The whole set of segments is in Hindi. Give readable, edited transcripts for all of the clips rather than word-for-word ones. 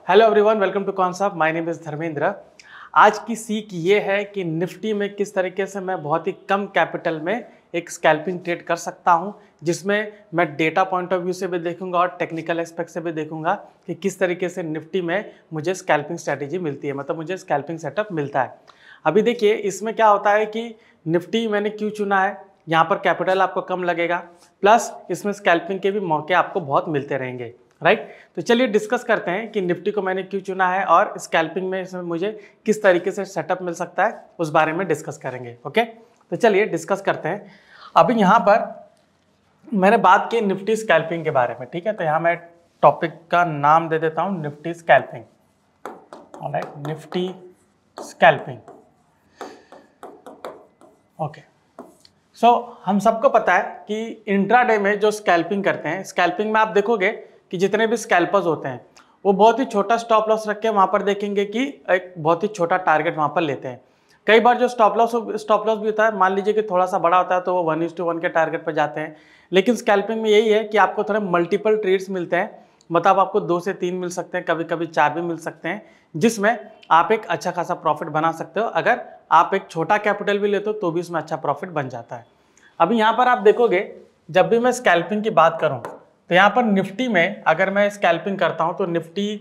Hello everyone, welcome to concept. My name is Dharmendra. आज की सीख ये है कि निफ्टी में किस तरीके से मैं बहुत ही कम कैपिटल में एक स्कैल्पिंग ट्रेड कर सकता हूं, जिसमें मैं डेटा पॉइंट ऑफ व्यू से भी देखूंगा और टेक्निकल एस्पेक्ट से भी देखूंगा कि किस तरीके से निफ्टी में मुझे स्कैल्पिंग स्ट्रैटेजी मिलती है, मतलब मुझे स्कैल्पिंग सेटअप मिलता है। अभी देखिए इसमें क्या होता है कि निफ्टी मैंने क्यों चुना है, यहाँ पर कैपिटल आपको कम लगेगा, प्लस इसमें स्कैल्पिंग के भी मौके आपको बहुत मिलते रहेंगे, राइट। तो चलिए डिस्कस करते हैं कि निफ्टी को मैंने क्यों चुना है और स्कैल्पिंग में इसमें मुझे किस तरीके से सेटअप मिल सकता है, उस बारे में डिस्कस करेंगे। ओके, तो चलिए डिस्कस करते हैं। अभी यहाँ पर मैंने बात की निफ्टी स्कैल्पिंग के बारे में, ठीक है। तो यहाँ मैं टॉपिक का नाम दे देता हूँ Nifty scalping. Alright, Nifty scalping. Okay, so हम सबको पता है कि इंट्राडे में जो स्कैल्पिंग करते हैं, स्कैल्पिंग में आप देखोगे कि जितने भी स्कैल्पर्स होते हैं वो बहुत ही छोटा स्टॉप लॉस रख के वहाँ पर देखेंगे कि एक बहुत ही छोटा टारगेट वहाँ पर लेते हैं। कई बार जो स्टॉप लॉस भी होता है, मान लीजिए कि थोड़ा सा बड़ा होता है तो वो 1:1 के टारगेट पर जाते हैं। लेकिन स्कैल्पिंग में यही है कि आपको थोड़े मल्टीपल ट्रेड्स मिलते हैं, मतलब आपको 2 से 3 मिल सकते हैं, कभी कभी 4 भी मिल सकते हैं, जिसमें आप एक अच्छा खासा प्रॉफिट बना सकते हो। अगर आप एक छोटा कैपिटल भी लेते हो तो भी उसमें अच्छा प्रॉफिट बन जाता है। अभी यहाँ पर आप देखोगे जब भी मैं स्कैल्पिंग की बात करूँ तो यहाँ पर निफ्टी में अगर मैं स्कैल्पिंग करता हूँ तो निफ्टी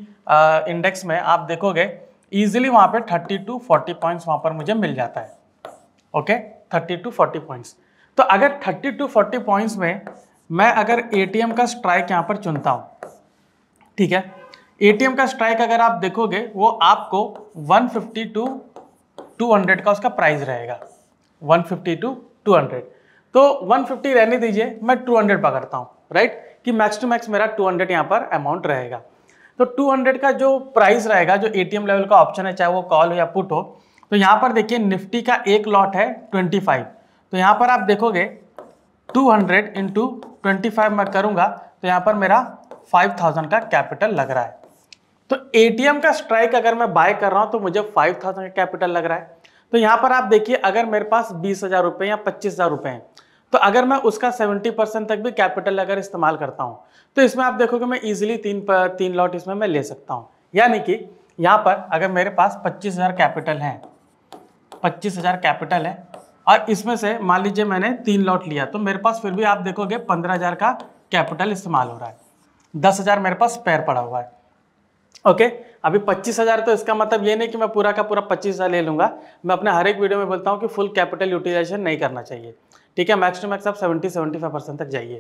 इंडेक्स में आप देखोगे इजीली वहाँ पे 30 to 40 पॉइंट्स वहाँ पर मुझे मिल जाता है। Okay, 30 to 40 points. तो अगर 30 to 40 पॉइंट्स में मैं अगर एटीएम का स्ट्राइक यहाँ पर चुनता हूँ, ठीक है, एटीएम का स्ट्राइक अगर आप देखोगे वो आपको 150 to 200 का उसका प्राइस रहेगा, 150 to 200। तो 150 रहने दीजिए, मैं 200 पकड़ता हूँ, राइट, कि मैक्स टू मैक्स मेरा 200 यहाँ पर अमाउंट रहेगा। तो 200 का जो प्राइस रहेगा, जो एटीएम लेवल का ऑप्शन है, चाहे वो कॉल हो या पुट हो, तो यहाँ पर देखिए निफ्टी का एक लॉट है 25। तो यहाँ पर आप देखोगे 200 इंटू 25 मैं करूँगा तो यहाँ पर मेरा 5000 का कैपिटल लग रहा है। तो एटीएम का स्ट्राइक अगर मैं बाय कर रहा हूँ तो मुझे 5000 का कैपिटल लग रहा है। तो यहाँ पर आप देखिए अगर मेरे पास 20,000 रुपये या 25,000 रुपये हैं तो अगर मैं उसका 70% तक भी कैपिटल अगर इस्तेमाल करता हूँ तो इसमें आप देखोगे मैं इजीली तीन लॉट इसमें मैं ले सकता हूँ। यानी कि यहाँ पर अगर मेरे पास 25,000 कैपिटल है, 25,000 कैपिटल है और इसमें से मान लीजिए मैंने 3 लॉट लिया तो मेरे पास फिर भी आप देखोगे 15,000 का कैपिटल इस्तेमाल हो रहा है, 10,000 मेरे पास स्पेयर पड़ा हुआ है। ओके, अभी 25,000, तो इसका मतलब ये नहीं कि मैं पूरा का पूरा 25,000 ले लूंगा। मैं अपने हर एक वीडियो में बोलता हूँ कि फुल कैपिटल यूटिलाइजेशन नहीं करना चाहिए, ठीक है। मैक्स टू मैक्स आप 70-75% तक जाइए।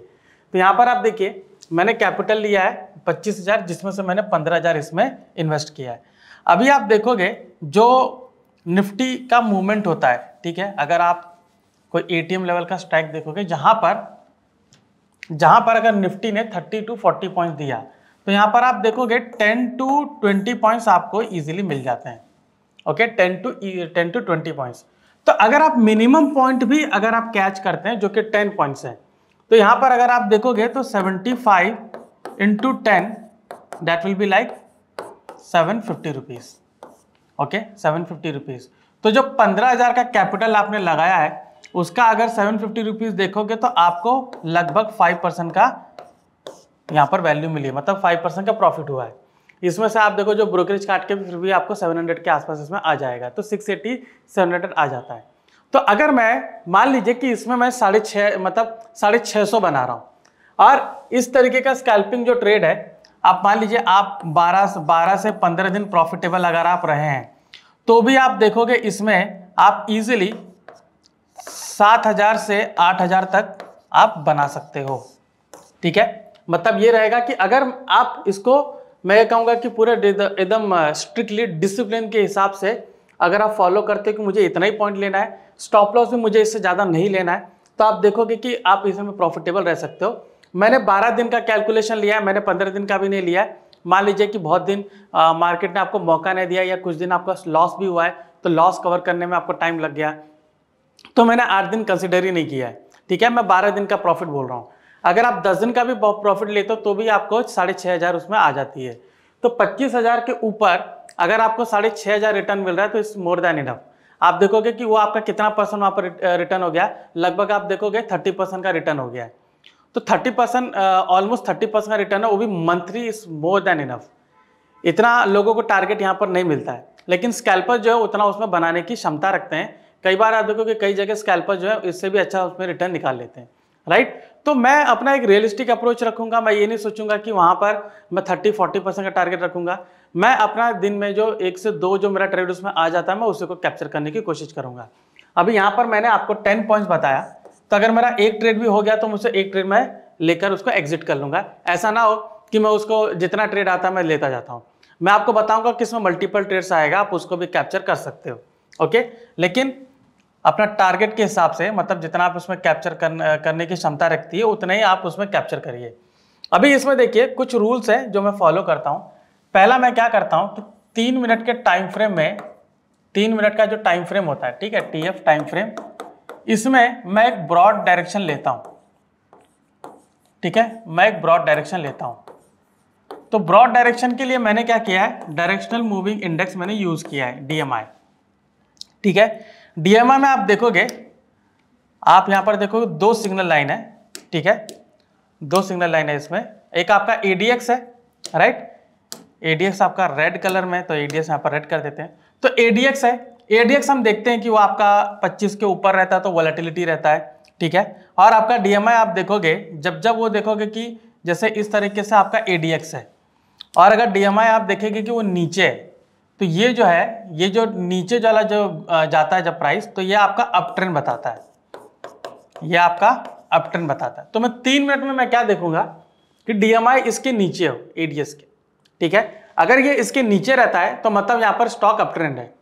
तो यहाँ पर आप देखिए मैंने कैपिटल लिया है 25,000, जिसमें से मैंने 15,000 इसमें इन्वेस्ट किया है। अभी आप देखोगे जो निफ्टी का मूवमेंट होता है, ठीक है, अगर आप कोई एटीएम लेवल का स्ट्राइक देखोगे जहाँ पर अगर निफ्टी ने 30 to 40 पॉइंट दिया तो यहाँ पर आप देखोगे 10 to 20 पॉइंट्स आपको इजीली मिल जाते हैं। Okay, 10 to 20 points. तो अगर आप मिनिमम पॉइंट भी अगर आप कैच करते हैं जो कि 10 पॉइंट्स है, तो यहाँ पर अगर आप देखोगे तो 75 into 10 that will be like 750 rupees. Okay, 750 rupees. तो जो 15,000 का कैपिटल आपने लगाया है उसका अगर 750 रुपीज देखोगे तो आपको लगभग 5% का यहाँ पर वैल्यू मिली है, मतलब 5% का प्रॉफिट हुआ है। इसमें से आप देखो जो ब्रोकरेज काट के फिर भी आपको 700 के आसपास इसमें आ जाएगा, तो 680-700 आ जाता है। तो अगर मैं मान लीजिए कि इसमें मैं 650 बना रहा हूँ और इस तरीके का स्कैल्पिंग जो ट्रेड है, आप मान लीजिए आप 12 से 15 दिन प्रॉफिटेबल अगर आप रहे हैं तो भी आप देखोगे इसमें आप इजीली 7,000 से 8,000 तक आप बना सकते हो, ठीक है। मतलब ये रहेगा कि अगर आप इसको, मैं ये कहूँगा कि पूरे एकदम स्ट्रिक्टली डिसिप्लिन के हिसाब से अगर आप फॉलो करते हो कि मुझे इतना ही पॉइंट लेना है, स्टॉप लॉस भी मुझे इससे ज़्यादा नहीं लेना है, तो आप देखोगे कि आप इसमें प्रॉफिटेबल रह सकते हो। मैंने 12 दिन का कैलकुलेशन लिया है, मैंने 15 दिन का भी नहीं लिया है। मान लीजिए कि बहुत दिन मार्केट ने आपको मौका नहीं दिया या कुछ दिन आपका लॉस भी हुआ है तो लॉस कवर करने में आपको टाइम लग गया, तो मैंने 8 दिन कंसिडर ही नहीं किया है, ठीक है। मैं 12 दिन का प्रॉफिट बोल रहा हूँ। अगर आप 10 दिन का भी प्रॉफिट लेते हो तो भी आपको 6,500 उसमें आ जाती है। तो 25,000 के ऊपर अगर आपको 6,500 रिटर्न मिल रहा है तो इट्स मोर देन इनफ। आप देखोगे कि वो आपका कितना परसेंट वहाँ पर रिटर्न हो गया, लगभग आप देखोगे 30% का रिटर्न हो गया है। तो 30%, ऑलमोस्ट 30% का रिटर्न है, वो भी monthly, is more than enough. इतना लोगों को टारगेट यहाँ पर नहीं मिलता है, लेकिन स्कैल्पर जो है उतना उसमें बनाने की क्षमता रखते हैं। कई बार आप देखो कि कई जगह स्कैल्पर जो है इससे भी अच्छा उसमें रिटर्न निकाल लेते हैं, राइट। तो मैं अपना एक रियलिस्टिक अप्रोच रखूंगा, मैं ये नहीं सोचूंगा कि वहां पर मैं 30-40% का टारगेट रखूंगा। मैं अपना दिन में जो 1 से 2 जो मेरा ट्रेड उसमें आ जाता है मैं उसी को कैप्चर करने की कोशिश करूंगा। अभी यहाँ पर मैंने आपको 10 पॉइंट्स बताया, तो अगर मेरा एक ट्रेड भी हो गया तो मुझसे एक ट्रेड मैं लेकर उसको एग्जिट कर लूंगा। ऐसा ना हो कि मैं उसको जितना ट्रेड आता है मैं लेता जाता हूँ। मैं आपको बताऊंगा किसमें मल्टीपल ट्रेड्स आएगा, आप उसको भी कैप्चर कर सकते हो, ओके। लेकिन अपना टारगेट के हिसाब से, मतलब जितना आप उसमें कैप्चर करने की क्षमता रखती है उतना ही आप उसमें कैप्चर करिए। अभी इसमें देखिए कुछ रूल्स हैं जो मैं फॉलो करता हूँ। पहला मैं क्या करता हूँ कि 3 मिनट के टाइम फ्रेम में, 3 मिनट का जो टाइम फ्रेम होता है, ठीक है, TF टाइम फ्रेम, इसमें मैं एक ब्रॉड डायरेक्शन लेता हूँ, ठीक है, मैं एक ब्रॉड डायरेक्शन लेता हूँ। तो ब्रॉड डायरेक्शन के लिए मैंने क्या किया है, डायरेक्शनल मूविंग इंडेक्स मैंने यूज किया है, DMI, ठीक है। DMI में आप देखोगे, आप यहां पर देखोगे 2 सिग्नल लाइन है, ठीक है, 2 सिग्नल लाइन है इसमें। एक आपका ADX है, राइट, ADX आपका रेड कलर में, तो ADX यहां पर रेड कर देते हैं। तो ADX है, ADX हम देखते हैं कि वो आपका 25 के ऊपर रहता है तो वोलेटिलिटी रहता है, ठीक है। और आपका DMI आप देखोगे, जब वो देखोगे कि जैसे इस तरीके से आपका ADX है, और अगर DMI आप देखेंगे कि वो नीचे है, तो ये जो है, ये जो नीचे वाला जो जाता है जब प्राइस, तो ये आपका अप ट्रेंड बताता है, ये आपका अप ट्रेंड बताता है। तो मैं 3 मिनट में मैं क्या देखूंगा कि DMI इसके नीचे हो, ADX के, ठीक है। अगर ये इसके नीचे रहता है तो मतलब यहाँ पर स्टॉक अप ट्रेंड है।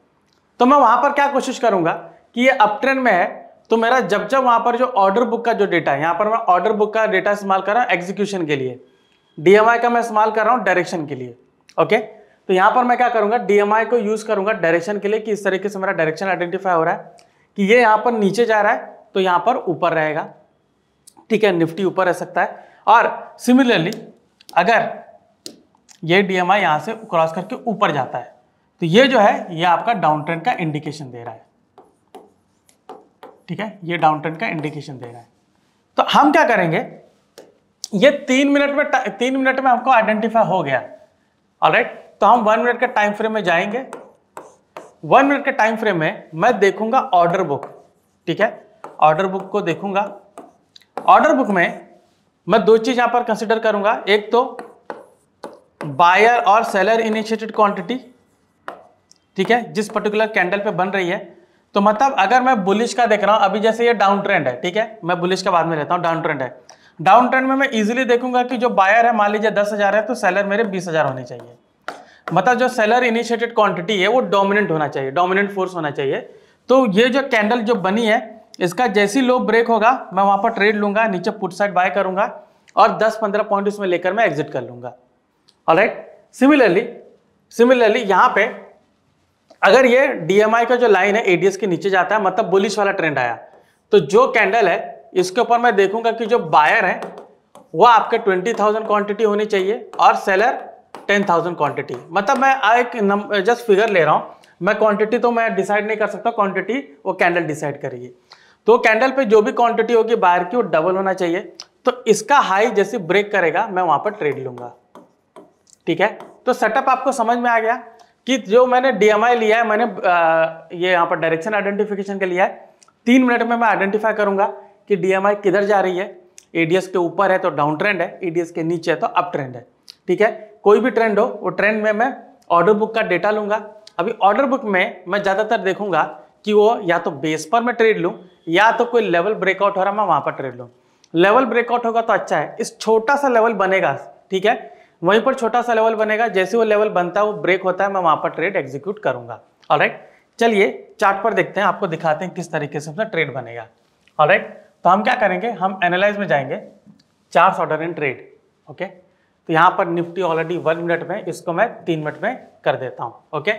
तो मैं वहां पर क्या कोशिश करूंगा कि ये अप ट्रेंड में है, तो मेरा जब वहां पर जो ऑर्डर बुक का जो डेटा है, यहाँ पर मैं ऑर्डर बुक का डेटा इस्तेमाल कर रहा हूँ एग्जीक्यूशन के लिए, DMI का मैं इस्तेमाल कर रहा हूँ डायरेक्शन के लिए, ओके। तो यहां पर मैं क्या करूंगा, DMI को यूज करूंगा डायरेक्शन के लिए, कि इस तरीके से मेरा डायरेक्शन आइडेंटिफाई हो रहा है कि ये यहां पर नीचे जा रहा है तो यहां पर ऊपर रहेगा, ठीक है, निफ्टी ऊपर रह सकता है। और सिमिलरली अगर ये DMI यहां से क्रॉस करके ऊपर जाता है तो ये जो है ये आपका डाउन ट्रेंड का इंडिकेशन दे रहा है, ठीक है, ये डाउन ट्रेंड का इंडिकेशन दे रहा है। तो हम क्या करेंगे, ये 3 मिनट में हमको आइडेंटिफाई हो गया, ऑलराइट। तो हम 1 मिनट के टाइम फ्रेम में जाएंगे। 1 मिनट के टाइम फ्रेम में मैं देखूंगा ऑर्डर बुक, ठीक है, ऑर्डर बुक को देखूंगा। ऑर्डर बुक में मैं 2 चीज यहां पर कंसीडर करूंगा, एक तो बायर और सेलर इनिशिएटेड क्वांटिटी, ठीक है, जिस पर्टिकुलर कैंडल पे बन रही है। तो मतलब अगर मैं बुलिश का देख रहा हूं, अभी जैसे ये डाउन ट्रेंड है, ठीक है, मैं बुलिश का बाद में लेता हूं, डाउन ट्रेंड है। डाउन ट्रेंड में मैं इजीली देखूंगा कि जो बायर है मान लीजिए 10,000 है तो सेलर मेरे 20,000 होने चाहिए। मतलब जो सेलर इनिशिएटेड क्वांटिटी है वो डोमिनेंट होना चाहिए, डोमिनेंट फोर्स होना चाहिए। तो ये जो कैंडल जो बनी है, इसका जैसी लो ब्रेक होगा मैं वहां पर ट्रेड लूंगा, नीचे पुट साइड बाय करूंगा और 10-15 पॉइंट उसमें लेकर मैं एग्जिट कर लूंगा, ऑलराइट। सिमिलरली यहां पे अगर ये DMI का जो लाइन है ADX के नीचे जाता है, मतलब बुलिश वाला ट्रेंड आया, तो जो कैंडल है इसके ऊपर मैं देखूंगा कि जो बायर है वो आपके 20,000 क्वांटिटी होनी चाहिए और सेलर 10,000 क्वांटिटी। मतलब मैं एक जस्ट फिगर ले रहा हूं, मैं क्वांटिटी तो मैं डिसाइड नहीं कर सकता, क्वांटिटी वो कैंडल डिसाइड करेगी। तो कैंडल पे जो भी क्वांटिटी होगी बायर की वो डबल होना चाहिए। तो इसका हाई जैसे ब्रेक करेगा मैं वहां पर ट्रेड लूंगा, ठीक है। तो सेटअप आपको समझ में आ गया कि जो मैंने DMI लिया है, मैंने ये यहाँ पर डायरेक्शन आइडेंटिफिकेशन के लिया है। 3 मिनट में मैं आइडेंटिफाई करूंगा कि DMI किधर जा रही है। ADX के ऊपर है तो डाउन ट्रेंड है, ADX के नीचे है तो अप ट्रेंड है, ठीक है। कोई भी ट्रेंड हो वो ट्रेंड में मैं ऑर्डर बुक का डेटा लूंगा। अभी ऑर्डर बुक में मैं ज्यादातर देखूंगा कि वो या तो बेस पर मैं ट्रेड लूं या तो कोई लेवल ब्रेकआउट हो रहा है मैं वहां पर ट्रेड लूं। लेवल ब्रेकआउट होगा तो अच्छा है, इस छोटा सा लेवल बनेगा, ठीक है, वहीं पर छोटा सा लेवल बनेगा, जैसे वो लेवल बनता है वो ब्रेक होता है मैं वहां पर ट्रेड एग्जीक्यूट करूंगा, ऑलराइट। चलिए चार्ट पर देखते हैं, आपको दिखाते हैं किस तरीके से उसमें ट्रेड बनेगा, ऑलराइट। तो हम क्या करेंगे, हम एनालाइज में जाएंगे, chart order in trade, okay. तो यहाँ पर निफ्टी ऑलरेडी 1 मिनट में, इसको मैं 3 मिनट में कर देता हूँ, ओके।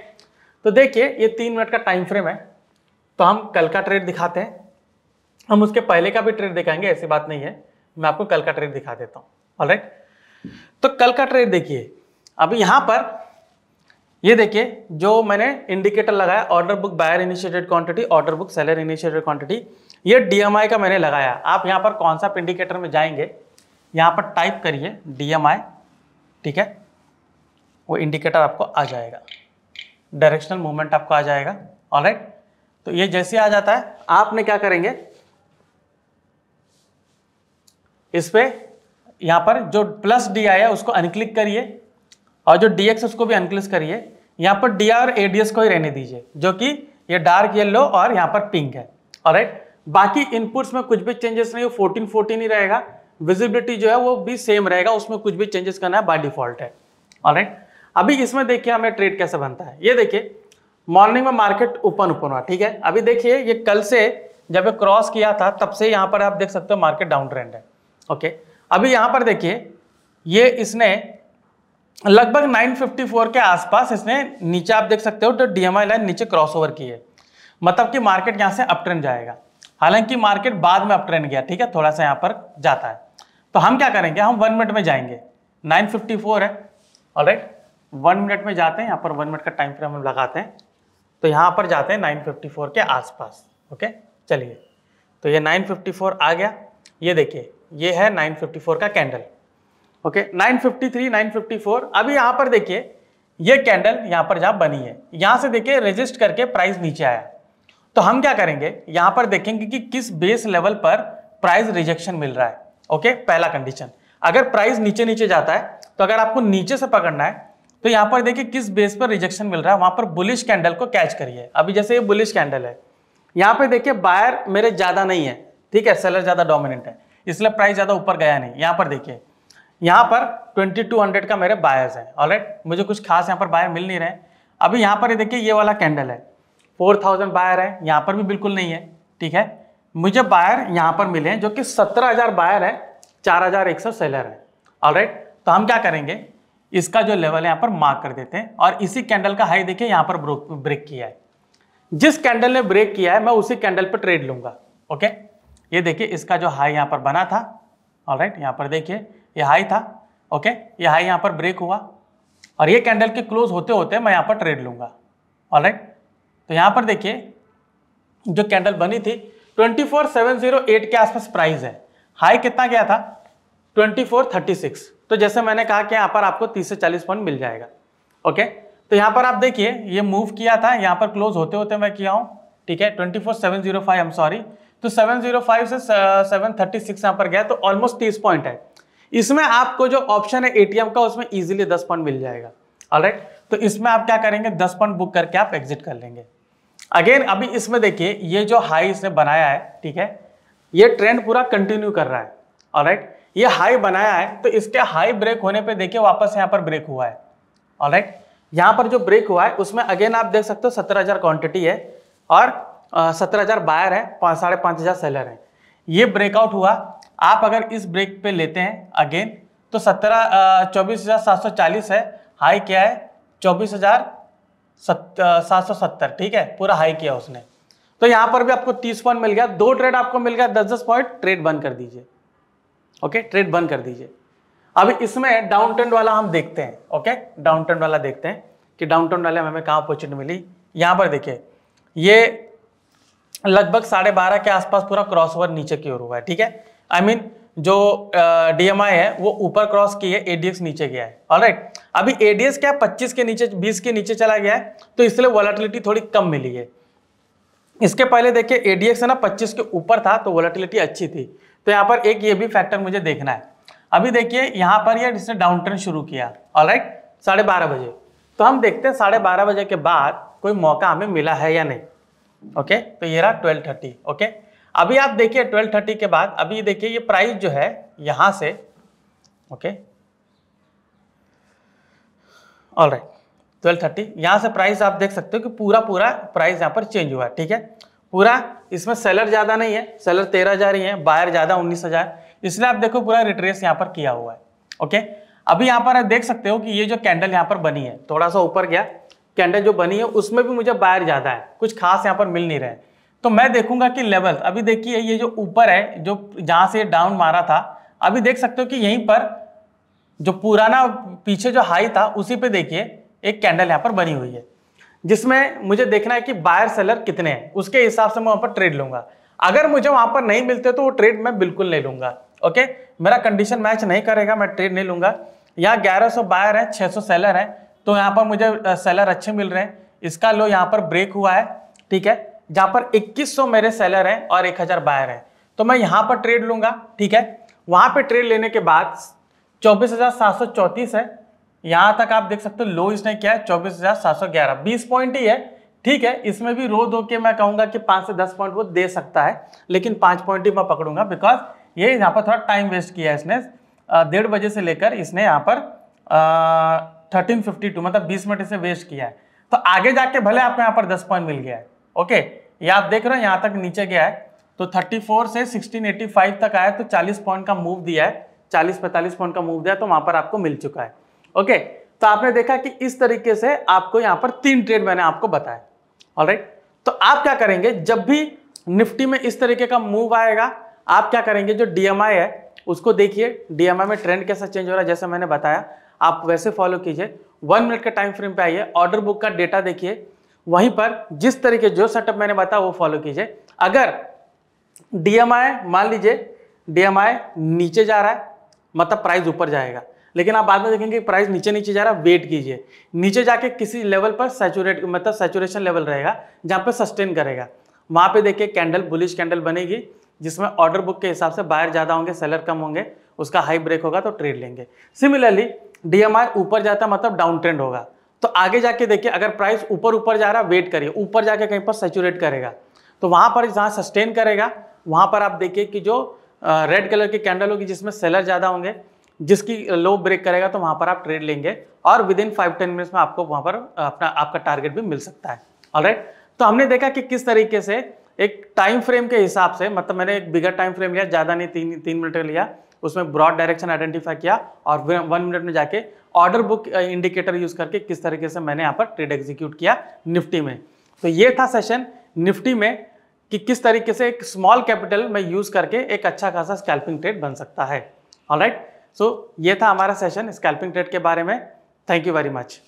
तो देखिए ये 3 मिनट का टाइम फ्रेम है, तो हम कल का ट्रेड दिखाते हैं, हम उसके पहले का भी ट्रेड दिखाएंगे, ऐसी बात नहीं है, मैं आपको कल का ट्रेड दिखा देता हूँ, ऑलराइट। तो कल का ट्रेड देखिए, अभी यहां पर ये देखिए जो मैंने इंडिकेटर लगाया, order book buyer initiated quantity, order book seller initiated quantity, ये DMI का मैंने लगाया। आप यहां पर कौन सा इंडिकेटर में जाएंगे, यहां पर टाइप करिए DMI, ठीक है, वो इंडिकेटर आपको आ जाएगा, डायरेक्शनल मूवमेंट आपको आ जाएगा। ऑलराइट, तो ये जैसे आ जाता है आपने क्या करेंगे, इस पे यहां पर जो प्लस डी आया उसको अनक्लिक करिए और जो dx उसको भी अनक्लिक करिए। यहां पर डी और एडीएस को ही रहने दीजिए, जो कि ये डार्क येलो और यहां पर पिंक है। ऑलराइट, बाकी इनपुट्स में कुछ भी चेंजेस नहीं, 14 ही रहेगा। विजिबिलिटी जो है वो भी सेम रहेगा, उसमें कुछ भी चेंजेस करना है बाय डिफॉल्ट है। ऑलराइट, अभी इसमें देखिए हमें ट्रेड कैसे बनता है। ये देखिए मॉर्निंग में मार्केट ओपन हुआ, ठीक है। अभी देखिए ये कल से जब ये क्रॉस किया था तब से यहाँ पर आप देख सकते हो मार्केट डाउन ट्रेंड है। ओके, अभी यहाँ पर देखिए ये इसने लगभग 954 के आसपास इसने नीचे आप देख सकते हो तो डीएमआई लाइन नीचे क्रॉसओवर की है, मतलब कि मार्केट यहाँ से अप ट्रेंड जाएगा। हालांकि मार्केट बाद में अप ट्रेंड गया, ठीक है, थोड़ा सा यहाँ पर जाता है। तो हम क्या करेंगे, हम 1 मिनट में जाएंगे, 954 है। ऑलराइट, 1 मिनट में जाते हैं, यहाँ पर 1 मिनट का टाइम फ्रेम हम लगाते हैं, तो यहाँ पर जाते हैं 954 के आसपास। ओके, चलिए, तो ये 954 आ गया। ये देखिए ये है 954 का कैंडल। ओके, 953, 954। अभी यहाँ पर देखिए ये कैंडल यहाँ पर जहाँ बनी है, यहाँ से देखिए रेजिस्ट करके प्राइस नीचे आया। तो हम क्या करेंगे, यहाँ पर देखेंगे कि किस बेस लेवल पर प्राइस रिजेक्शन मिल रहा है। ओके, पहला कंडीशन, अगर प्राइस नीचे नीचे जाता है तो अगर आपको नीचे से पकड़ना है तो यहाँ पर देखिए किस बेस पर रिजेक्शन मिल रहा है, वहां पर बुलिश कैंडल को कैच करिए। अभी जैसे ये बुलिश कैंडल है, यहाँ पे देखिए बायर मेरे ज्यादा नहीं है, ठीक है, सेलर ज्यादा डोमिनेंट है, इसलिए प्राइस ज्यादा ऊपर गया नहीं। यहाँ पर देखिए यहाँ पर 2200 का मेरे बायर्स हैं। ऑलराइट, मुझे कुछ खास यहाँ पर बायर मिल नहीं रहे। अभी यहाँ पर देखिए ये वाला कैंडल है, 4000 बायर है, यहाँ पर भी बिल्कुल नहीं है, ठीक है। मुझे बायर यहाँ पर मिले हैं जो कि 17000 बायर है, 4100 सेलर है। ऑलराइट, तो हम क्या करेंगे, इसका जो लेवल है यहाँ पर मार्क कर देते हैं और इसी कैंडल का हाई देखिए यहाँ पर ब्रेक किया है। जिस कैंडल ने ब्रेक किया है मैं उसी कैंडल पर ट्रेड लूंगा। ओके, ये देखिए इसका जो हाई यहाँ पर बना था, ऑलराइट, यहाँ पर देखिए ये हाई था। ओके, ये हाई यहाँ पर ब्रेक हुआ और ये कैंडल के क्लोज होते होते मैं यहाँ पर ट्रेड लूंगा। ऑलराइट, तो यहाँ पर देखिए जो कैंडल बनी थी 24708 के आसपास प्राइस है, हाई कितना गया था 2436। तो जैसे मैंने कहा कि यहाँ पर आपको 30 से 40 पॉइंट मिल जाएगा। ओके, तो यहाँ पर आप देखिए ये मूव किया था, यहाँ पर क्लोज होते होते मैं किया हूँ, ठीक है, 24705, आई एम सॉरी, तो 705 से 736 यहाँ पर गया, तो ऑलमोस्ट 30 पॉइंट है। इसमें आपको जो ऑप्शन है एटीएम का उसमें इजीली 10 पॉइंट मिल जाएगा। ऑलराइट, तो इसमें आप क्या करेंगे, 10 पॉइंट बुक करके आप एग्जिट कर लेंगे। अगेन अभी इसमें देखिए ये जो हाई इसने बनाया है, ठीक है, ये ट्रेंड पूरा कंटिन्यू कर रहा है। ऑलराइट, ये हाई बनाया है तो इसके हाई ब्रेक होने पे देखिए वापस यहाँ पर ब्रेक हुआ है। ऑलराइट, यहाँ पर जो ब्रेक हुआ है उसमें अगेन आप देख सकते हो 17000 क्वांटिटी है और 17000 बायर है, 5500 सेलर है। ये ब्रेकआउट हुआ, आप अगर इस ब्रेक पे लेते हैं अगेन तो 24,740 है, हाई क्या है 24,770, ठीक है, पूरा हाई किया उसने। तो यहाँ पर भी आपको 30 पॉइंट मिल गया, 2 ट्रेड आपको मिल गया 10-10 पॉइंट, ट्रेड बंद कर दीजिए। ओके, ट्रेड बंद कर दीजिए। अभी इसमें डाउन ट्रेंड वाला हम देखते हैं। ओके, डाउन ट्रेंड वाला देखते हैं कि डाउन ट्रेंड वाले में हमें कहाँ अपॉर्चुनिटी मिली। यहाँ पर देखिए ये लगभग 12:30 के आसपास पूरा क्रॉसओवर नीचे की ओर हुआ है, ठीक है। आई मीन जो डीएमआई है वो ऊपर क्रॉस की है, एडीएक्स नीचे गया है। ऑलराइट, अभी एडीएक्स क्या 25 के नीचे 20 के नीचे चला गया है, तो इसलिए वोलेटिलिटी थोड़ी कम मिली है। इसके पहले देखिए एडीएक्स है ना 25 के ऊपर था तो वोलेटिलिटी अच्छी थी। तो यहाँ पर एक ये भी फैक्टर मुझे देखना है। अभी देखिए यहाँ पर ये इसने डाउन ट्रेंड शुरू किया, ऑलराइट, 12:30 बजे। तो हम देखते हैं 12:30 बजे के बाद कोई मौका हमें मिला है या नहीं। ओके, तो ये रहा 12:30। ओके, अभी आप देखिए 12:30 के बाद अभी देखिए ये प्राइस जो है यहां से, ओके, ऑलराइट, 12:30 यहां से प्राइस आप देख सकते हो कि पूरा प्राइस यहां पर चेंज हुआ है, ठीक है। पूरा इसमें सेलर ज्यादा नहीं है, सेलर 13,000 ही है, बायर ज्यादा 19,000, इसलिए आप देखो पूरा रिट्रेस यहाँ पर किया हुआ है। ओके, अभी यहाँ पर आप देख सकते हो कि ये जो कैंडल यहाँ पर बनी है, थोड़ा सा ऊपर गया कैंडल जो बनी है उसमें भी मुझे बायर ज्यादा है, कुछ खास यहाँ पर मिल नहीं रहे। तो मैं देखूंगा कि लेवल, अभी देखिए ये जो ऊपर है, जो जहां से डाउन मारा था, अभी देख सकते हो कि यहीं पर जो पुराना पीछे जो हाई था उसी पे देखिए एक कैंडल यहाँ पर बनी हुई है, जिसमें मुझे देखना है कि बायर सेलर कितने हैं, उसके हिसाब से मैं वहां पर ट्रेड लूंगा। अगर मुझे वहां पर नहीं मिलते तो वो ट्रेड मैं बिल्कुल नहीं लूंगा। ओके, मेरा कंडीशन मैच नहीं करेगा, मैं ट्रेड नहीं लूंगा। यहाँ 1100 बायर है, 600 सेलर है, तो यहाँ पर मुझे सेलर अच्छे मिल रहे हैं। इसका लो यहाँ पर ब्रेक हुआ है, ठीक है, जहां पर 2100 मेरे सेलर हैं और 1000 बायर है, तो मैं यहां पर ट्रेड लूंगा, ठीक है। वहां पे ट्रेड लेने के बाद 24,734 है, यहां तक आप देख सकते हो लो इसने क्या है 24,711, 20 पॉइंट ही है, ठीक है। इसमें भी रो दो के मैं कहूंगा कि 5 से 10 पॉइंट वो दे सकता है, लेकिन 5 पॉइंट ही मैं पकड़ूंगा, बिकॉज ये यहाँ पर थोड़ा टाइम वेस्ट किया है इसने। 1:30 बजे से लेकर इसने यहाँ पर 13:52 मतलब 20 मिनट इसे वेस्ट किया है। तो आगे जाके भले आपको यहाँ पर 10 पॉइंट मिल गया है, ओके, ये आप देख रहे हो यहाँ तक नीचे गया है, तो 34 से 1685 तक आया, तो 40 पॉइंट का मूव दिया है, 40-45 पॉइंट का मूव दिया, तो वहां पर आपको मिल चुका है, ओके। तो आपने देखा कि इस तरीके से आपको यहाँ पर 3 ट्रेड मैंने आपको बताया, ऑलराइट। तो आप क्या करेंगे, जब भी निफ्टी में इस तरीके का मूव आएगा, आप क्या करेंगे, जो डीएमआई है उसको देखिए, डीएमआई में ट्रेंड कैसा चेंज हो रहा है, जैसे मैंने बताया आप वैसे फॉलो कीजिए। 1 मिनट के टाइम फ्रेम पे आइए, ऑर्डर बुक का डेटा देखिए, वहीं पर जिस तरीके जो सेटअप मैंने बताया वो फॉलो कीजिए। अगर डीएमआई मान लीजिए डीएमआई नीचे जा रहा है, मतलब प्राइस ऊपर जाएगा, लेकिन आप बाद में देखेंगे प्राइस नीचे नीचे जा रहा है, वेट कीजिए, नीचे जाके किसी लेवल पर सैचुरेट मतलब सैचुरेशन लेवल रहेगा जहां पे सस्टेन करेगा, वहां पे देखिए कैंडल बुलिश कैंडल बनेगी, जिसमें ऑर्डर बुक के हिसाब से बायर ज्यादा होंगे सेलर कम होंगे, उसका हाई ब्रेक होगा तो ट्रेड लेंगे। सिमिलरली डीएमआई ऊपर जाता मतलब डाउन ट्रेंड होगा, तो आगे जाके देखिए अगर प्राइस ऊपर जा रहा है, वेट करिए, ऊपर जाके कहीं पर सैचुरेट करेगा, तो वहां पर जहां सस्टेन करेगा वहां पर आप देखिए कि जो रेड कलर की कैंडल होगी जिसमें सेलर ज्यादा होंगे, जिसकी लो ब्रेक करेगा, तो वहां पर आप ट्रेड लेंगे और विद इन 5-10 मिनट्स में आपको वहां पर आपका टारगेट भी मिल सकता है, ऑलराइट। तो हमने देखा कि किस तरीके से एक टाइम फ्रेम के हिसाब से, मतलब मैंने एक बिगर टाइम फ्रेम लिया, ज्यादा नहीं, 3 मिनट का लिया, उसमें ब्रॉड डायरेक्शन आइडेंटिफाई किया और 1 मिनट में जाके ऑर्डर बुक इंडिकेटर यूज करके किस तरीके से मैंने यहाँ पर ट्रेड एग्जीक्यूट किया निफ्टी में। तो ये था सेशन निफ्टी में कि किस तरीके से एक स्मॉल कैपिटल में यूज करके एक अच्छा खासा स्कैल्पिंग ट्रेड बन सकता है, ऑलराइट। सो ये था हमारा सेशन स्कैल्पिंग ट्रेड के बारे में। Thank you very much.